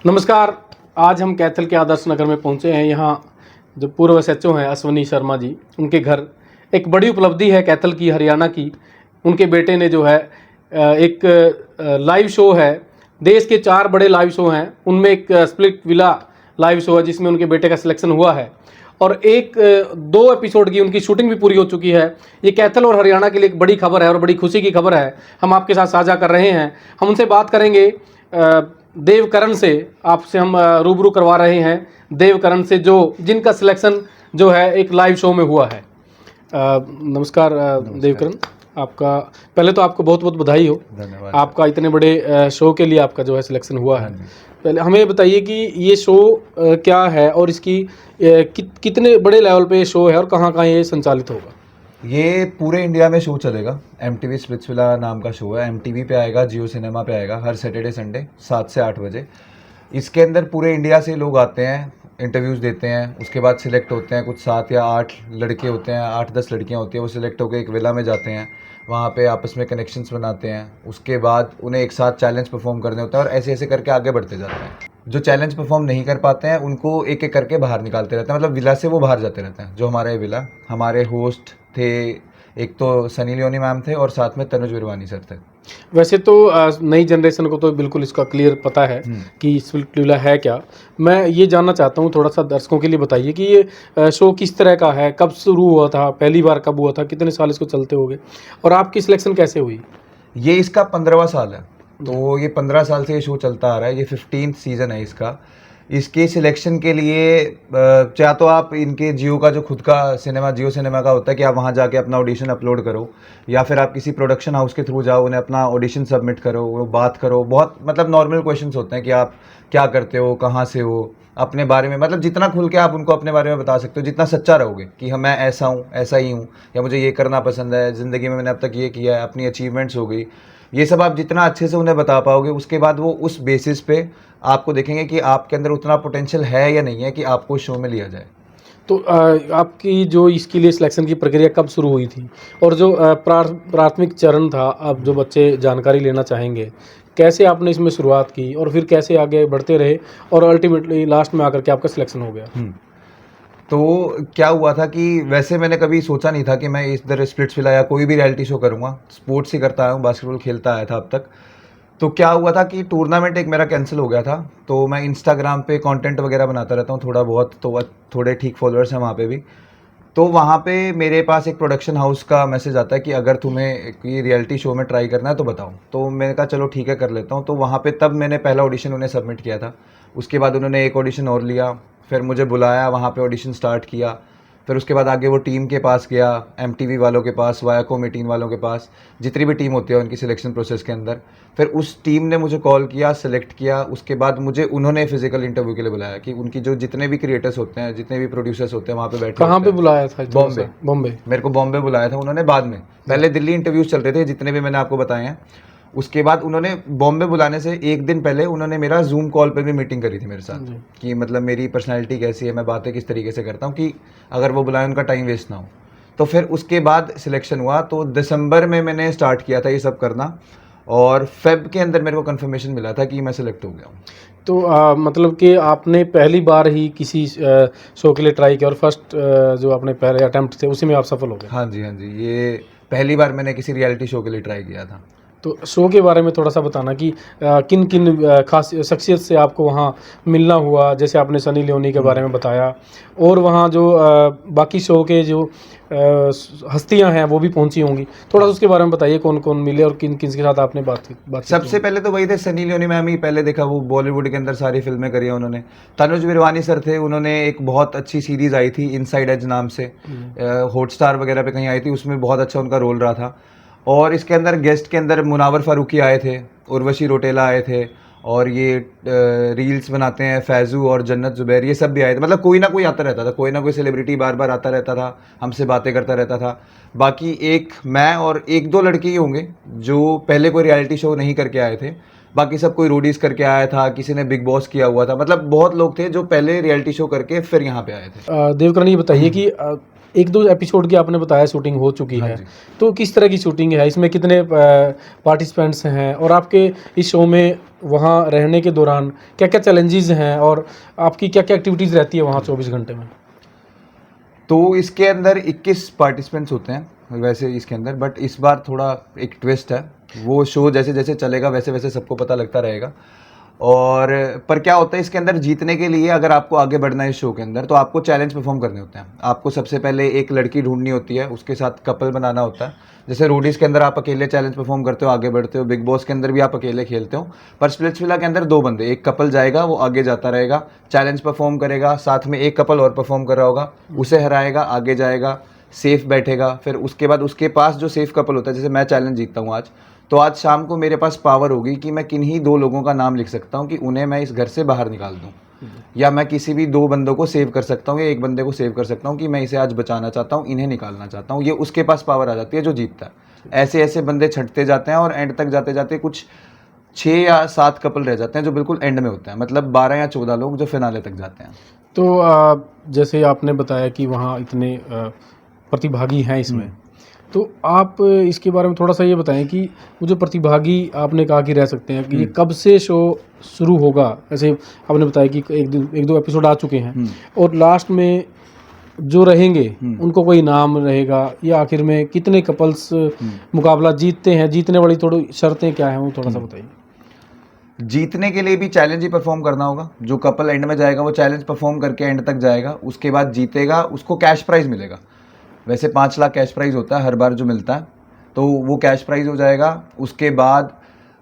नमस्कार। आज हम कैथल के आदर्श नगर में पहुंचे हैं। यहाँ जो पूर्व एसएचओ हैं अश्वनी शर्मा जी, उनके घर एक बड़ी उपलब्धि है कैथल की, हरियाणा की। उनके बेटे ने जो है एक लाइव शो है, देश के 4 बड़े लाइव शो हैं, उनमें एक स्प्लिट विला लाइव शो है जिसमें उनके बेटे का सिलेक्शन हुआ है और 2 एपिसोड की उनकी शूटिंग भी पूरी हो चुकी है। ये कैथल और हरियाणा के लिए एक बड़ी खबर है और बड़ी खुशी की खबर है, हम आपके साथ साझा कर रहे हैं। हम उनसे बात करेंगे। देवकरण से आपसे हम रूबरू करवा रहे हैं, देवकरण से जिनका सिलेक्शन जो है एक लाइव शो में हुआ है। नमस्कार देवकरण, आपका पहले तो आपको बहुत बहुत बधाई हो। धन्यवाद। आपका इतने बड़े शो के लिए आपका जो है सिलेक्शन हुआ है। पहले हमें बताइए कि ये शो क्या है और इसकी कितने बड़े लेवल पे ये शो है और कहाँ कहाँ ये संचालित होगा। ये पूरे इंडिया में शो चलेगा। MTV स्प्लिट्सविला नाम का शो है। MTV पे आएगा, जियो सिनेमा पे आएगा हर सैटरडे संडे 7 से 8 बजे। इसके अंदर पूरे इंडिया से लोग आते हैं, इंटरव्यूज़ देते हैं, उसके बाद सिलेक्ट होते हैं। कुछ 7 या 8 लड़के होते हैं, 8-10 लड़कियां होती हैं, वो सिलेक्ट होकर एक विला में जाते हैं, वहाँ पे आपस में कनेक्शंस बनाते हैं। उसके बाद उन्हें एक साथ चैलेंज परफॉर्म करने होता है और ऐसे ऐसे करके आगे बढ़ते जाते हैं। जो चैलेंज परफॉर्म नहीं कर पाते हैं उनको एक एक करके बाहर निकालते रहते हैं, मतलब विला से वो बाहर जाते रहते हैं। जो हमारा ये विला, हमारे होस्ट थे एक तो सनी लियोनी मैम थे और साथ में तनुज विरवानी सर थे। वैसे तो नई जनरेशन को तो बिल्कुल इसका क्लियर पता है कि स्प्लिट विला है क्या। मैं ये जानना चाहता हूँ, थोड़ा सा दर्शकों के लिए बताइए कि ये शो किस तरह का है, कब शुरू हुआ था, पहली बार कब हुआ था, कितने साल इसको चलते हो गए और आपकी सिलेक्शन कैसे हुई। ये इसका 15वां साल है, तो ये 15 साल से ये शो चलता आ रहा है। ये 15th सीज़न है इसका। इसके सिलेक्शन के लिए चाहे तो आप इनके जियो का जो खुद का सिनेमा, जियो सिनेमा का होता है कि आप वहाँ जाके अपना ऑडिशन अपलोड करो, या फिर आप किसी प्रोडक्शन हाउस के थ्रू जाओ, उन्हें अपना ऑडिशन सबमिट करो, वो बात करो। बहुत मतलब नॉर्मल क्वेश्चंस होते हैं कि आप क्या करते हो, कहाँ से हो, अपने बारे में, मतलब जितना खुल के आप उनको अपने बारे में बता सकते हो, जितना सच्चा रहोगे कि हाँ मैं ऐसा हूँ, ऐसा ही हूँ, या मुझे ये करना पसंद है, ज़िंदगी में मैंने अब तक ये किया है, अपनी अचीवमेंट्स हो गई, ये सब आप जितना अच्छे से उन्हें बता पाओगे, उसके बाद वो उस बेसिस पे आपको देखेंगे कि आपके अंदर उतना पोटेंशियल है या नहीं है कि आपको शो में लिया जाए। तो आपकी जो इसके लिए सिलेक्शन की प्रक्रिया कब शुरू हुई थी और जो प्राथमिक चरण था, अब जो बच्चे जानकारी लेना चाहेंगे, कैसे आपने इसमें शुरुआत की और फिर कैसे आगे बढ़ते रहे और अल्टीमेटली लास्ट में आकर के आपका सिलेक्शन हो गया। तो क्या हुआ था कि वैसे मैंने कभी सोचा नहीं था कि मैं इधर स्प्लिट्सविला या कोई भी रियलिटी शो करूँगा। स्पोर्ट्स ही करता आया हूँ, बास्केटबॉल खेलता आया था अब तक। तो क्या हुआ था कि टूर्नामेंट एक मेरा कैंसिल हो गया था। तो मैं इंस्टाग्राम पे कंटेंट वगैरह बनाता रहता हूँ थोड़ा बहुत, तो थोड़े ठीक फॉलोअर्स हैं वहाँ पे भी। तो वहाँ पे मेरे पास एक प्रोडक्शन हाउस का मैसेज आता है कि अगर तुम्हें कोई रियलिटी शो में ट्राई करना है तो बताओ। तो मैंने कहा चलो ठीक है, कर लेता हूँ। तो वहाँ पे तब मैंने पहला ऑडिशन उन्हें सबमिट किया था। उसके बाद उन्होंने एक ऑडिशन और लिया, फिर मुझे बुलाया, वहाँ पे ऑडिशन स्टार्ट किया। फिर उसके बाद आगे वो टीम के पास गया, MTV वालों के पास, वायाकॉम 18 वालों के पास, जितनी भी टीम होती है उनकी सिलेक्शन प्रोसेस के अंदर। फिर उस टीम ने मुझे कॉल किया, सेलेक्ट किया। उसके बाद मुझे उन्होंने फिजिकल इंटरव्यू के लिए बुलाया कि उनकी जो जितने भी क्रिएटर्स होते हैं, जितने भी प्रोड्यूसर्स होते हैं वहाँ पे बैठे। कहाँ पे बुलाया था? बॉम्बे। बॉम्बे। मेरे को बॉम्बे बुलाया था उन्होंने बाद में। पहले दिल्ली इंटरव्यूज चल रहे थे जितने भी मैंने आपको बताए हैं। उसके बाद उन्होंने बॉम्बे बुलाने से एक दिन पहले उन्होंने मेरा जूम कॉल पे भी मीटिंग करी थी मेरे साथ कि मतलब मेरी पर्सनैलिटी कैसी है, मैं बातें किस तरीके से करता हूँ, कि अगर वो बुलाएं उनका टाइम वेस्ट ना हो। तो फिर उसके बाद सिलेक्शन हुआ। तो दिसंबर में मैंने स्टार्ट किया था ये सब करना, और फेब के अंदर मेरे को कंफर्मेशन मिला था कि मैं सिलेक्ट हो गया हूँ। तो मतलब कि आपने पहली बार ही किसी शो के लिए ट्राई किया और फर्स्ट जो आपने पहले अटेम्प्ट थे उसी में आप सफल हो गए। हाँ जी, हाँ जी, ये पहली बार मैंने किसी रियलिटी शो के लिए ट्राई किया था। तो शो के बारे में थोड़ा सा बताना कि किन किन खास शख्सियत से आपको वहाँ मिलना हुआ, जैसे आपने सनी लियोनी के बारे में बताया, और वहाँ जो बाकी शो के जो हस्तियाँ हैं वो भी पहुँची होंगी, थोड़ा सा उसके बारे में बताइए, कौन कौन मिले और किन किन के साथ आपने बात सबसे पहले तो वही थे सनी लियोनी मैम ही पहले देखा, वो बॉलीवुड के अंदर सारी फिल्में करी हैं उन्होंने। तनुज विरवानी सर थे, उन्होंने एक बहुत अच्छी सीरीज़ आई थी इनसाइड एज नाम से, हॉटस्टार वगैरह पे कहीं आई थी, उसमें बहुत अच्छा उनका रोल रहा था। और इसके अंदर गेस्ट के अंदर मुनावर फारूकी आए थे, उर्वशी रोटेला आए थे, और ये रील्स बनाते हैं फैज़ू और जन्नत ज़ुबैर, ये सब भी आए थे। मतलब कोई ना कोई आता रहता था, कोई ना कोई सेलिब्रिटी बार बार आता रहता था, हमसे बातें करता रहता था। बाकी एक मैं और एक दो लड़के ही होंगे जो पहले कोई रियलिटी शो नहीं करके आए थे। बाकी सब कोई रोडीज करके आया था, किसी ने बिग बॉस किया हुआ था। मतलब बहुत लोग थे जो पहले रियलिटी शो करके फिर यहाँ पे आए थे। देवकरण, ये बताइए कि एक दो एपिसोड की आपने बताया शूटिंग हो चुकी हाँ है, जी। तो किस तरह की शूटिंग है, इसमें कितने पार्टिसिपेंट्स हैं, और आपके इस शो में वहाँ रहने के दौरान क्या क्या चैलेंजेस हैं, और आपकी क्या क्या एक्टिविटीज़ रहती है वहाँ 24 घंटे में? तो इसके अंदर 21 पार्टिसिपेंट्स होते हैं वैसे इसके अंदर, बट इस बार थोड़ा एक ट्विस्ट है। वो शो जैसे जैसे चलेगा वैसे वैसे सबको पता लगता रहेगा। और पर क्या होता है इसके अंदर, जीतने के लिए अगर आपको आगे बढ़ना है इस शो के अंदर, तो आपको चैलेंज परफॉर्म करने होते हैं। आपको सबसे पहले एक लड़की ढूंढनी होती है, उसके साथ कपल बनाना होता है। जैसे रोडीज के अंदर आप अकेले चैलेंज परफॉर्म करते हो, आगे बढ़ते हो, बिग बॉस के अंदर भी आप अकेले खेलते हो, पर स्प्लिट्सविला के अंदर दो बंदे, एक कपल जाएगा, वो आगे जाता रहेगा, चैलेंज परफॉर्म करेगा, साथ में एक कपल और परफॉर्म कर रहा होगा, उसे हराएगा, आगे जाएगा, सेफ बैठेगा। फिर उसके बाद उसके पास जो सेफ कपल होता है, जैसे मैं चैलेंज जीतता हूँ आज, तो आज शाम को मेरे पास पावर होगी कि मैं किन्हीं दो लोगों का नाम लिख सकता हूँ कि उन्हें मैं इस घर से बाहर निकाल दूँ, या मैं किसी भी दो बंदों को सेव कर सकता हूँ, या एक बंदे को सेव कर सकता हूँ कि मैं इसे आज बचाना चाहता हूँ, इन्हें निकालना चाहता हूँ। ये उसके पास पावर आ जाती है जो जीतता है। ऐसे ऐसे बंदे छंटते जाते हैं और एंड तक जाते जाते कुछ 6 या 7 कपल रह जाते हैं जो बिल्कुल एंड में होते हैं, मतलब 12 या 14 लोग जो फिनाले तक जाते हैं। तो जैसे आपने बताया कि वहाँ इतने प्रतिभागी हैं इसमें, तो आप इसके बारे में थोड़ा सा ये बताएं कि वो जो प्रतिभागी आपने कहा कि रह सकते हैं, कि ये कब से शो शुरू होगा? ऐसे आपने बताया कि एक दो एपिसोड आ चुके हैं, और लास्ट में जो रहेंगे उनको कोई इनाम रहेगा, या आखिर में कितने कपल्स मुकाबला जीतते हैं? जीतने वाली थोड़ी शर्तें क्या हैं वो थोड़ा सा बताइए। जीतने के लिए भी चैलेंज ही परफॉर्म करना होगा। जो कपल एंड में जाएगा वो चैलेंज परफॉर्म करके एंड तक जाएगा, उसके बाद जीतेगा, उसको कैश प्राइज मिलेगा। वैसे 5 लाख कैश प्राइज होता है हर बार जो मिलता है, तो वो कैश प्राइज हो जाएगा। उसके बाद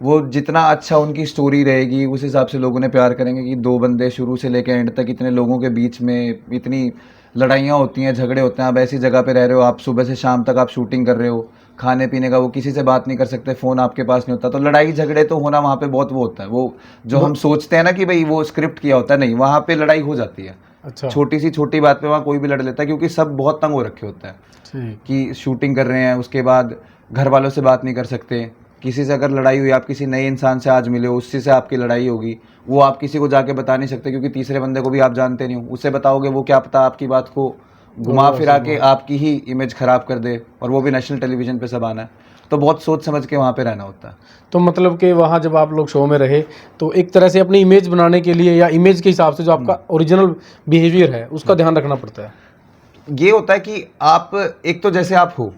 वो जितना अच्छा उनकी स्टोरी रहेगी उस हिसाब से लोगों ने प्यार करेंगे कि दो बंदे शुरू से लेकर एंड तक इतने लोगों के बीच में इतनी लड़ाइयाँ होती हैं, झगड़े होते हैं। आप ऐसी जगह पे रह रहे हो, आप सुबह से शाम तक आप शूटिंग कर रहे हो, खाने पीने का वो किसी से बात नहीं कर सकते, फ़ोन आपके पास नहीं होता, तो लड़ाई झगड़े तो होना वहाँ पे बहुत वो होता है। वो जो हम सोचते हैं ना कि भाई वो स्क्रिप्ट किया होता है, नहीं, वहाँ पे लड़ाई हो जाती है। अच्छा, छोटी सी छोटी बात पे वहाँ कोई भी लड़ लेता है, क्योंकि सब बहुत तंग हो रखे होते हैं ठीक। कि शूटिंग कर रहे हैं, उसके बाद घर वालों से बात नहीं कर सकते। किसी से अगर लड़ाई हुई, आप किसी नए इंसान से आज मिले हो, उससे से आपकी लड़ाई होगी, वो आप किसी को जाके बता नहीं सकते, क्योंकि तीसरे बंदे को भी आप जानते नहीं हो। उससे बताओगे वो क्या पता आपकी बात को घुमा फिरा के आपकी ही इमेज खराब कर दे, और वो भी नेशनल टेलीविजन पे सब आना है। तो बहुत सोच समझ के वहाँ पे रहना होता है। तो मतलब कि वहाँ जब आप लोग शो में रहे, तो एक तरह से अपनी इमेज बनाने के लिए, या इमेज के हिसाब से जो आपका ओरिजिनल बिहेवियर है उसका ध्यान रखना पड़ता है। ये होता है कि आप एक तो जैसे आप हो,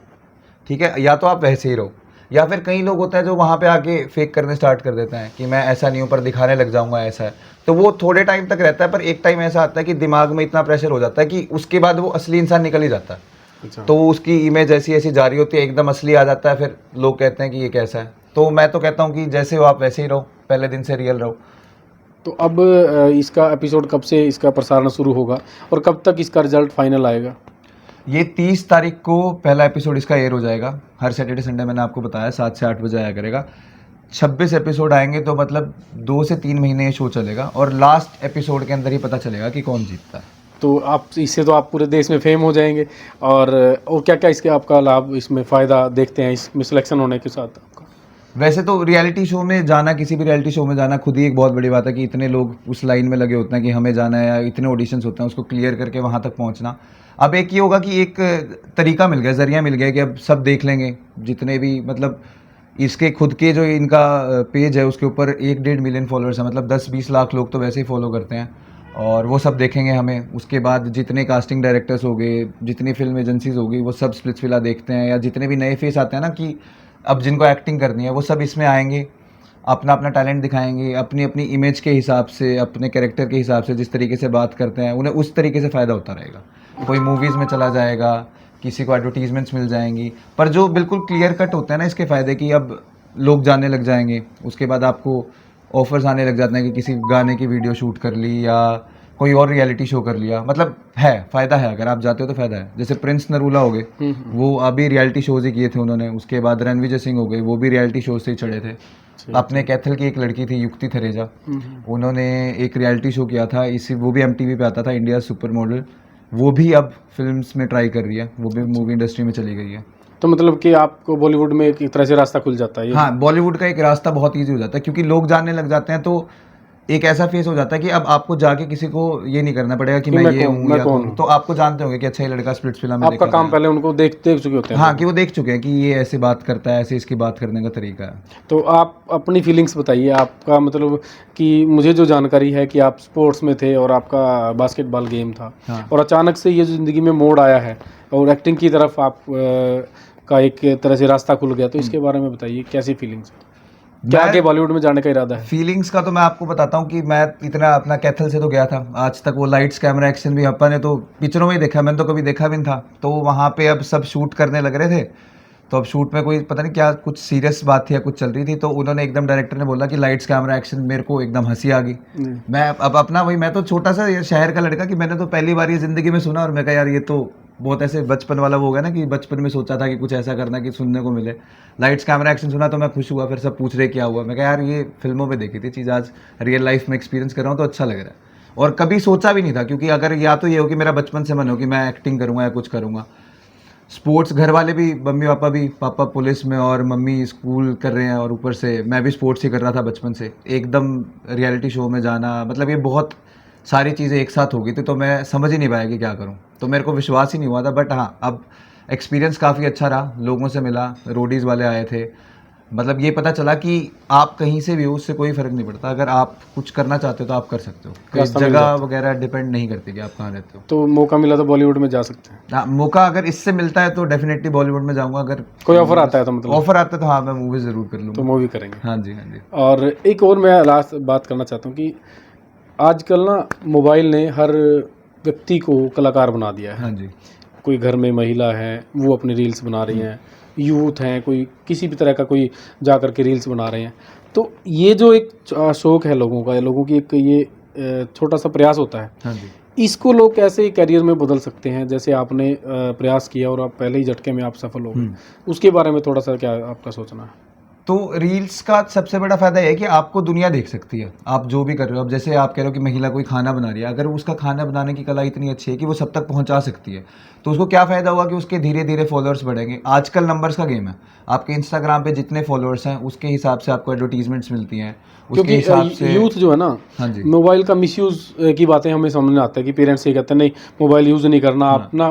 ठीक है, या तो आप वैसे ही रहो, या फिर कई लोग होते हैं जो वहाँ पे आके फेक करने स्टार्ट कर देते हैं कि मैं ऐसा नहीं हूँ, पर दिखाने लग जाऊँगा ऐसा है। तो वो थोड़े टाइम तक रहता है, पर एक टाइम ऐसा आता है कि दिमाग में इतना प्रेशर हो जाता है कि उसके बाद वो असली इंसान निकल ही जाता है। अच्छा। तो उसकी इमेज ऐसी ऐसी जारी होती है, एकदम असली आ जाता है, फिर लोग कहते हैं कि ये कैसा है। तो मैं तो कहता हूँ कि जैसे हो आप वैसे ही रहो, पहले दिन से रियल रहो। तो अब इसका एपिसोड कब से इसका प्रसारण शुरू होगा, और कब तक इसका रिजल्ट फाइनल आएगा? ये 30 तारीख को पहला एपिसोड इसका एयर हो जाएगा। हर सैटरडे संडे मैंने आपको बताया 7 से 8 बजे आया करेगा। 26 एपिसोड आएंगे, तो मतलब 2 से 3 महीने ये शो चलेगा, और लास्ट एपिसोड के अंदर ही पता चलेगा कि कौन जीतता है। तो आप इससे तो आप पूरे देश में फेम हो जाएंगे, और क्या क्या इसके आपका लाभ, इसमें फ़ायदा देखते हैं इसमें सिलेक्शन होने के साथ आपका? वैसे तो रियलिटी शो में जाना, किसी भी रियलिटी शो में जाना खुद ही एक बहुत बड़ी बात है कि इतने लोग उस लाइन में लगे होते हैं कि हमें जाना है, या इतने ऑडिशंस होते हैं, उसको क्लियर करके वहाँ तक पहुँचना। अब एक ये होगा कि एक तरीका मिल गया, जरिया मिल गया कि अब सब देख लेंगे, जितने भी, मतलब इसके खुद के जो इनका पेज है उसके ऊपर 1-1.5 मिलियन फॉलोअर्स है, मतलब 10-20 लाख लोग तो वैसे ही फॉलो करते हैं, और वो सब देखेंगे हमें। उसके बाद जितने कास्टिंग डायरेक्टर्स हो गए, जितनी फिल्म एजेंसीज हो गई, वो सब स्प्लिट्सविला देखते हैं, या जितने भी नए फेस आते हैं ना कि अब जिनको एक्टिंग करनी है, वो सब इसमें आएंगे, अपना अपना टैलेंट दिखाएंगे, अपनी अपनी इमेज के हिसाब से, अपने कैरेक्टर के हिसाब से, जिस तरीके से बात करते हैं उन्हें उस तरीके से फ़ायदा होता रहेगा। कोई मूवीज़ में चला जाएगा, किसी को एडवर्टीजमेंट्स मिल जाएंगी, पर जो बिल्कुल क्लियर कट होता है ना इसके फ़ायदे की, अब लोग जानने लग जाएंगे। उसके बाद आपको ऑफर्स आने लग जाते हैं कि किसी गाने की वीडियो शूट कर ली, या कोई और रियलिटी शो कर लिया। मतलब है, फ़ायदा है, अगर आप जाते हो तो फ़ायदा है। जैसे प्रिंस नरूला हो गए, वो अभी रियलिटी शोज़ ही किए थे उन्होंने। उसके बाद रणविजय सिंह हो गए, वो भी रियलिटी शो से ही चढ़े थे। अपने कैथल की एक लड़की थी युक्ति थरेजा, उन्होंने एक रियलिटी शो किया था, इसी वो भी MTV पे आता था, इंडिया सुपर मॉडल। वो भी अब फिल्म्स में ट्राई कर रही है, वो भी मूवी इंडस्ट्री में चली गई है। तो मतलब कि आपको बॉलीवुड में एक तरह से रास्ता खुल जाता है ये? हाँ, बॉलीवुड का एक रास्ता बहुत ईजी हो जाता है, क्योंकि लोग जानने लग जाते हैं, तो एक ऐसा फेस हो जाता है कि अब आपको जाके किसी को ये नहीं करना पड़ेगा कि कि मैं मैं ये कौन हूँ मैं या कौन कौन हूँ। हूँ। तो आपको जानते होंगे कि अच्छा ये लड़का स्प्लिट्सविला में आपका देखा काम गया। पहले उनको देख चुके होते हैं हाँ, लोग। कि वो देख चुके हैं कि ये ऐसे बात करता है, ऐसे इसकी बात करने का तरीका है। तो आप अपनी फीलिंग्स बताइए, आपका मतलब कि मुझे जो जानकारी है कि आप स्पोर्ट्स में थे और आपका बास्केटबॉल गेम था, हाँ। और अचानक से ये जो ज़िंदगी में मोड़ आया है और एक्टिंग की तरफ आप का एक तरह से रास्ता खुल गया, तो इसके बारे में बताइए कैसी फीलिंग्स, क्या आगे मैं बॉलीवुड में जाने का इरादा है? फीलिंग्स का तो मैं आपको बताता हूँ कि मैं इतना अपना कैथल से तो गया था, आज तक वो लाइट्स कैमरा एक्शन भी अपन ने तो पिक्चरों में ही देखा, मैंने तो कभी देखा भी नहीं था। तो वहाँ पे अब सब शूट करने लग रहे थे, तो अब शूट में कोई पता नहीं क्या कुछ सीरियस बात थी या कुछ चल रही थी, तो उन्होंने एकदम डायरेक्टर ने बोला कि लाइट्स कैमरा एक्शन, मेरे को एकदम हंसी आ गई। मैं अब अपना वही, मैं तो छोटा सा ये शहर का लड़का कि मैंने तो पहली बार ये ज़िंदगी में सुना, और मैं कहा यार ये तो बहुत ऐसे बचपन वाला वो हो गया ना कि बचपन में सोचा था कि कुछ ऐसा करना कि सुनने को मिले। लाइट्स कैमरा एक्शन सुना तो मैं खुश हुआ, फिर सब पूछ रहे क्या हुआ, मैं कहा यार ये फिल्मों में देखी थी चीज़, आज रियल लाइफ में एक्सपीरियंस कर रहा हूँ तो अच्छा लग रहा है। और कभी सोचा भी नहीं था, क्योंकि अगर या तो ये हो कि मेरा बचपन से मन हो कि मैं एक्टिंग करूँगा या कुछ करूँगा, स्पोर्ट्स घर वाले भी, मम्मी पापा भी, पापा पुलिस में और मम्मी स्कूल कर रहे हैं, और ऊपर से मैं भी स्पोर्ट्स ही कर रहा था बचपन से, एकदम रियलिटी शो में जाना, मतलब ये बहुत सारी चीज़ें एक साथ हो गई थी, तो मैं समझ ही नहीं पाया कि क्या करूं, तो मेरे को विश्वास ही नहीं हुआ था। बट हाँ, अब एक्सपीरियंस काफ़ी अच्छा रहा, लोगों से मिला, रोडीज़ वाले आए थे, मतलब ये पता चला कि आप कहीं से भी हो उससे कोई फ़र्क नहीं पड़ता, अगर आप कुछ करना चाहते हो तो आप कर सकते हो, कोई रास्ता मिल जगह जाता है। वगैरह डिपेंड नहीं करती कि आप कहाँ रहते हो। तो मौका मिला तो बॉलीवुड में जा सकते हैं? हाँ, मौका अगर इससे मिलता है तो डेफिनेटली बॉलीवुड में जाऊंगा, अगर कोई ऑफर आता है तो मतलब ऑफर आता है तो हाँ मैं मूवी ज़रूर कर तो लूँगा। मूवी करेंगे। हाँ जी, हाँ जी। और एक और मैं लास्ट बात करना चाहता हूँ कि आजकल ना मोबाइल ने हर व्यक्ति को कलाकार बना दिया है। हाँ जी। कोई घर में महिला है वो अपनी रील्स बना रही हैं, यूथ हैं कोई किसी भी तरह का कोई जा कर के रील्स बना रहे हैं। तो ये जो एक शौक है लोगों का, लोगों की एक ये छोटा सा प्रयास होता है, हाँ जी। इसको लोग कैसे करियर में बदल सकते हैं? जैसे आपने प्रयास किया और आप पहले ही झटके में आप सफल हो गए, उसके बारे में थोड़ा सा क्या आपका सोचना है? तो रील्स का सबसे बड़ा फ़ायदा ये है कि आपको दुनिया देख सकती है, आप जो भी कर रहे हो। अब जैसे आप कह रहे हो कि महिला कोई खाना बना रही है, अगर उसका खाना बनाने की कला इतनी अच्छी है कि वो सब तक पहुंचा सकती है, तो उसको क्या फ़ायदा हुआ कि उसके धीरे धीरे फॉलोअर्स बढ़ेंगे। आजकल नंबर्स का गेम है, आपके इंस्टाग्राम पे जितने फॉलोअर्स हैं उसके हिसाब से आपको एडवर्टीजमेंट्स मिलती हैं, उसके क्योंकि हिसाब से। यूथ जो है ना, हाँ जी। मोबाइल का मिसयूज़ की बातें हमें समझ में आता है कि पेरेंट्स ये कहते हैं नहीं मोबाइल यूज़ नहीं करना, हाँ। आप ना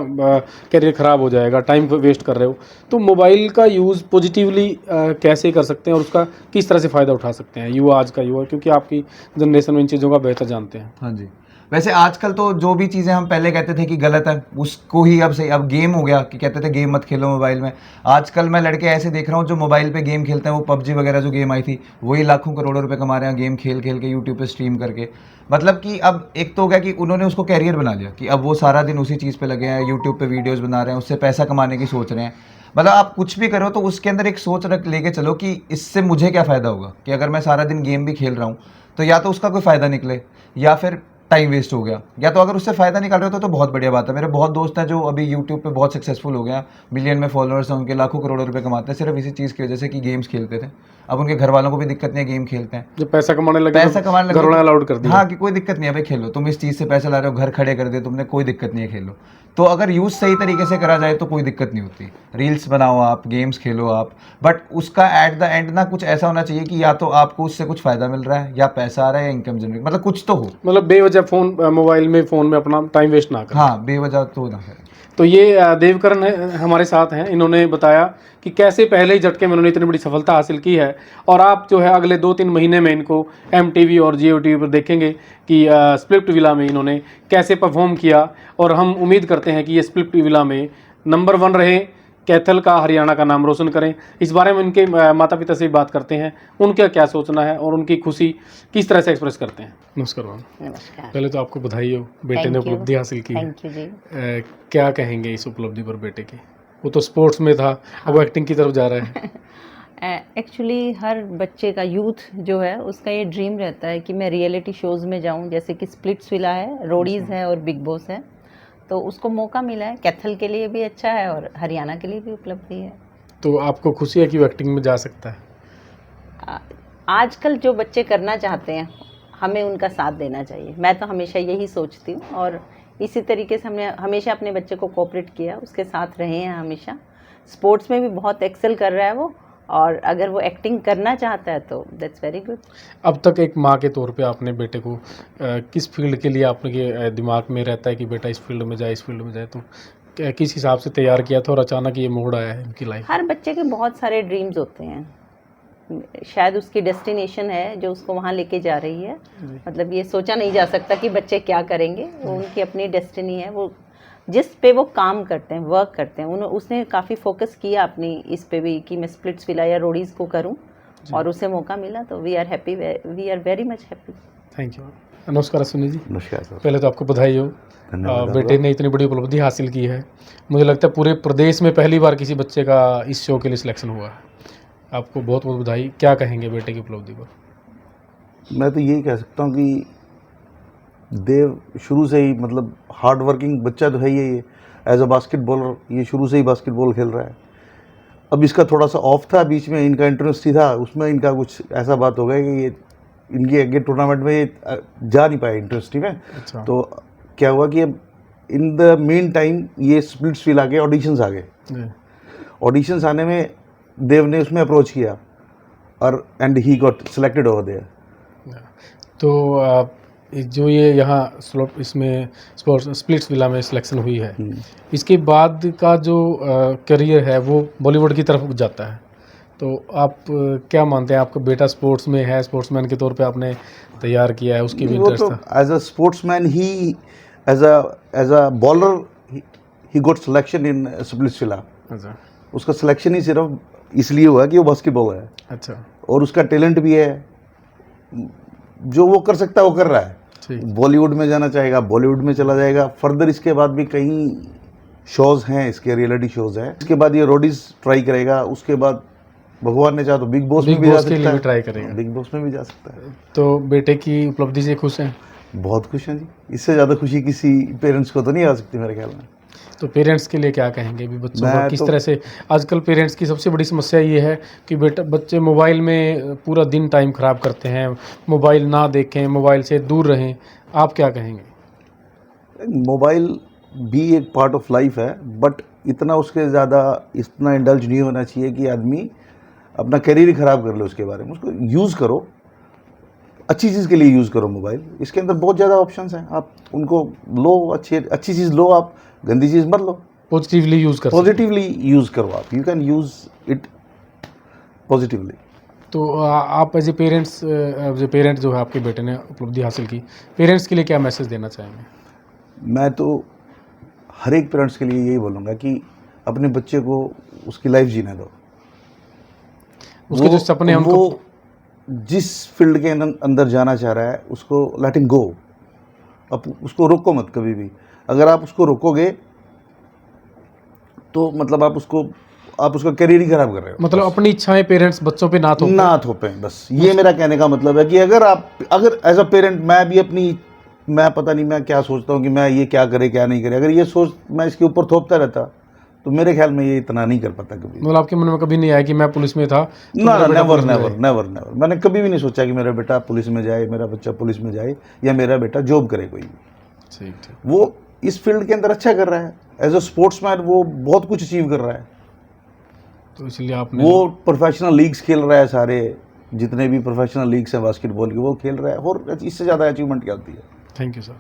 करियर ख़राब हो जाएगा, टाइम वेस्ट कर रहे हो। तो मोबाइल का यूज़ पॉजिटिवली कैसे कर सकते हैं और उसका किस तरह से फ़ायदा उठा सकते हैं युवा, आज का युवा, क्योंकि आपकी जनरेशन में इन चीज़ों का बेहतर जानते हैं। हाँ जी। वैसे आजकल तो जो भी चीज़ें हम पहले कहते थे कि गलत है, उसको ही अब सही, अब गेम हो गया कि कहते थे गेम मत खेलो मोबाइल में। आजकल मैं लड़के ऐसे देख रहा हूँ जो मोबाइल पे गेम खेलते हैं, वो पबजी वगैरह जो गेम आई थी, वही लाखों करोड़ों रुपए कमा रहे हैं गेम खेल खेल के, यूट्यूब पे स्ट्रीम करके। मतलब कि अब एक तो हो गया कि उन्होंने उसको कैरियर बना लिया कि अब वो सारा दिन उसी चीज़ पे लगे हैं, यूट्यूब पे वीडियोज़ बना रहे हैं, उससे पैसा कमाने की सोच रहे हैं। मतलब आप कुछ भी करो तो उसके अंदर एक सोच रख लेके चलो कि इससे मुझे क्या फ़ायदा होगा, कि अगर मैं सारा दिन गेम भी खेल रहा हूँ तो या तो उसका कोई फ़ायदा निकले या फिर टाइम वेस्ट हो गया, या तो अगर उससे फ़ायदा निकाल रहे हो तो बहुत बढ़िया बात है। मेरे बहुत दोस्त हैं जो अभी यूट्यूब पे बहुत सक्सेसफुल हो गया, मिलियन में फॉलोअर्स हैं उनके, लाखों करोड़ों रुपए कमाते हैं सिर्फ इसी चीज़ की वजह से कि गेम्स खेलते थे। अब उनके घर वालों को भी दिक्कत नहीं है, गेम खेलते हैं, जब पैसा कमाने लगे पैसा तो कमाने लगे घर वाले तो अलाउड कर दिया। हाँ, कि कोई दिक्कत नहीं है भाई, खेलो, तुम इस चीज़ से पैसा ला रहे हो, घर खड़े कर दे तुमने, कोई दिक्कत नहीं है, खेलो। तो अगर यूज़ सही तरीके से करा जाए तो कोई दिक्कत नहीं होती। रील्स बनाओ आप, गेम्स खेलो आप, बट उसका एट द एंड ना कुछ ऐसा होना चाहिए कि या तो आपको उससे कुछ फ़ायदा मिल रहा है, या पैसा आ रहा है, या इनकम जनरेट, मतलब कुछ तो हो। मतलब बेवजह मोबाइल में फ़ोन में अपना टाइम वेस्ट ना करें। हाँ, बेवजह तो ना करें। तो ये देवकरण हमारे साथ हैं, इन्होंने बताया कि कैसे पहले ही झटके में उन्होंने इतनी बड़ी सफलता हासिल की है, और आप जो है अगले 2-3 महीने में इनको MTV और Jio TV पर देखेंगे कि स्प्लिट विला में इन्होंने कैसे परफॉर्म किया, और हम उम्मीद करते हैं कि ये स्प्लिट विला में नंबर 1 रहे, कैथल का, हरियाणा का नाम रोशन करें। इस बारे में उनके माता पिता से भी बात करते हैं, उनका क्या सोचना है और उनकी खुशी किस तरह से एक्सप्रेस करते हैं। नमस्कार मैम। नमस्कार। पहले तो आपको बधाई हो, बेटे ने थैंक यू। उपलब्धि हासिल की है। थैंक यू जी। क्या कहेंगे इस उपलब्धि पर बेटे की? वो तो स्पोर्ट्स में था, अब वो एक्टिंग की तरफ जा रहा है। एक्चुअली हर बच्चे का, यूथ जो है उसका ये ड्रीम रहता है कि मैं रियलिटी शोज़ में जाऊं, जैसे कि स्प्लिट्सविला है, रोडीज़ है और बिग बॉस है, तो उसको मौका मिला है। कैथल के लिए भी अच्छा है और हरियाणा के लिए भी उपलब्धि है। तो आपको खुशी है कि वो एक्टिंग में जा सकता है? आजकल जो बच्चे करना चाहते हैं हमें उनका साथ देना चाहिए, मैं तो हमेशा यही सोचती हूँ, और इसी तरीके से हमने हमेशा अपने बच्चे को कोऑपरेट किया, उसके साथ रहे हैं हमेशा। स्पोर्ट्स में भी बहुत एक्सेल कर रहा है वो, और अगर वो एक्टिंग करना चाहता है तो दैट्स वेरी गुड। अब तक एक माँ के तौर पे आपने बेटे को किस फील्ड के लिए आपके दिमाग में रहता है कि बेटा इस फील्ड में जाए, इस फील्ड में जाए, तो किस हिसाब से तैयार किया था और अचानक ये मोड़ आया है इनकी लाइफ? हर बच्चे के बहुत सारे ड्रीम्स होते हैं, शायद उसकी डेस्टिनेशन है जो उसको वहाँ लेके जा रही है। मतलब ये सोचा नहीं जा सकता कि बच्चे क्या करेंगे, वो उनकी अपनी डेस्टिनी है, वो जिस पे वो काम करते हैं, वर्क करते हैं। उसने काफ़ी फोकस किया अपनी इस पे भी कि मैं स्प्लिट्स विला या रोडीज़ को करूं, और उसे मौका मिला तो we are happy, we are very much happy. Thank you. नमस्कार अश्विनी जी। नमस्कार सर। पहले तो आपको बधाई हो, धन्यवाद। बेटे ने इतनी बड़ी उपलब्धि हासिल की है। मुझे लगता है पूरे प्रदेश में पहली बार किसी बच्चे का इस शो के लिए सिलेक्शन हुआ है। आपको बहुत बहुत बधाई। क्या कहेंगे बेटे की उपलब्धि पर? मैं तो यही कह सकता हूँ कि देव शुरू से ही मतलब हार्ड वर्किंग बच्चा तो है ही है। ये एज अ बास्केट बॉलर ये शुरू से ही बास्केटबॉल खेल रहा है। अब इसका थोड़ा सा ऑफ था, बीच में इनका इंटरेस्ट ही था, उसमें इनका कुछ ऐसा बात हो गया कि ये इनके आगे टूर्नामेंट में ये जा नहीं पाया इंटरेस्ट में। अच्छा। तो क्या हुआ कि अब इन द मेन टाइम ये स्प्लिट्स फील आ गए, ऑडिशंस आ गए। जी। ऑडिशंस आने में देव ने उसमें अप्रोच किया और and he got selected over there. तो जो ये यहाँ इसमें स्प्लिट्स विला में सिलेक्शन हुई है, इसके बाद का जो करियर है वो बॉलीवुड की तरफ जाता है। तो आप क्या मानते हैं, आपका बेटा स्पोर्ट्स में है, स्पोर्ट्समैन के तौर पे आपने तैयार किया है, उसकी भी इंटरेस्ट था? As a sportsman he as a bowler he got selection in Splitsvilla. अच्छा। उसका सिलेक्शन ही सिर्फ इसलिए हुआ कि वो बास्केटबॉलर है। अच्छा। और उसका टैलेंट भी है, जो वो कर सकता है वो कर रहा है। बॉलीवुड में जाना चाहेगा बॉलीवुड में चला जाएगा। फर्दर इसके बाद भी कई शोज़ हैं, इसके रियलिटी शोज़ हैं। इसके बाद ये रोडीज ट्राई करेगा, उसके बाद भगवान ने चाहा तो बिग बॉस में भी जा सकता है, ट्राई करेगा। बिग बॉस में भी जा सकता है। तो बेटे की उपलब्धि से खुश हैं? बहुत खुश हैं जी। इससे ज़्यादा खुशी किसी पेरेंट्स को तो नहीं आ सकती मेरे ख्याल में। तो पेरेंट्स के लिए क्या कहेंगे भी बच्चों को किस तो तरह से? आजकल पेरेंट्स की सबसे बड़ी समस्या ये है कि बच्चे मोबाइल में पूरा दिन टाइम ख़राब करते हैं, मोबाइल ना देखें, मोबाइल से दूर रहें। आप क्या कहेंगे? मोबाइल भी एक पार्ट ऑफ लाइफ है, बट इतना उसके ज़्यादा इतना इंडल्ज नहीं होना चाहिए कि आदमी अपना करियर ही ख़राब कर ले उसके बारे में। उसको यूज़ करो, अच्छी चीज़ के लिए यूज़ करो मोबाइल। इसके अंदर बहुत ज़्यादा ऑप्शंस हैं, आप उनको लो, अच्छी चीज़ लो, आप गंदी चीज़ मत लो। पॉजिटिवली यूज़ कर पॉजिटिवली यूज़ करो आप, you can use it positively. तो आप एज ए पेरेंट जो है आपके बेटे ने उपलब्धि हासिल की, पेरेंट्स के लिए क्या मैसेज देना चाहेंगे? मैं तो हर एक पेरेंट्स के लिए यही बोलूँगा कि अपने बच्चे को उसकी लाइफ जीने दो। उसके जो सपने हैं वो जिस फील्ड के अंदर जाना चाह रहा है उसको लेट हिम गो। अब उसको रोको मत कभी भी। अगर आप उसको रोकोगे तो मतलब आप उसका करियर ही खराब कर रहे हो। मतलब अपनी इच्छाएं पेरेंट्स बच्चों पे ना थोपें, बस ये मेरा कहने का मतलब है कि अगर एज अ पेरेंट मैं पता नहीं मैं क्या सोचता हूँ कि मैं ये क्या करे क्या नहीं करे, अगर ये सोच मैं इसके ऊपर थोपता रहता तो मेरे ख्याल में ये इतना नहीं कर पाता कभी। मतलब आपके मन में कभी नहीं आया कि मैं पुलिस में था? नेवर। मैंने कभी भी नहीं सोचा कि मेरा बेटा पुलिस में जाए, मेरा बच्चा पुलिस में जाए, या मेरा बेटा जॉब करे कोई भी। ठीक। वो इस फील्ड के अंदर अच्छा कर रहा है, एज अ स्पोर्ट्समैन वो बहुत कुछ अचीव कर रहा है। तो इसलिए आपने वो प्रोफेशनल लीग्स खेल रहा है, सारे जितने भी प्रोफेशनल लीग्स हैं बास्केटबॉल के वो खेल रहा है, और इससे ज़्यादा अचीवमेंट क्या होती है? Thank you sir.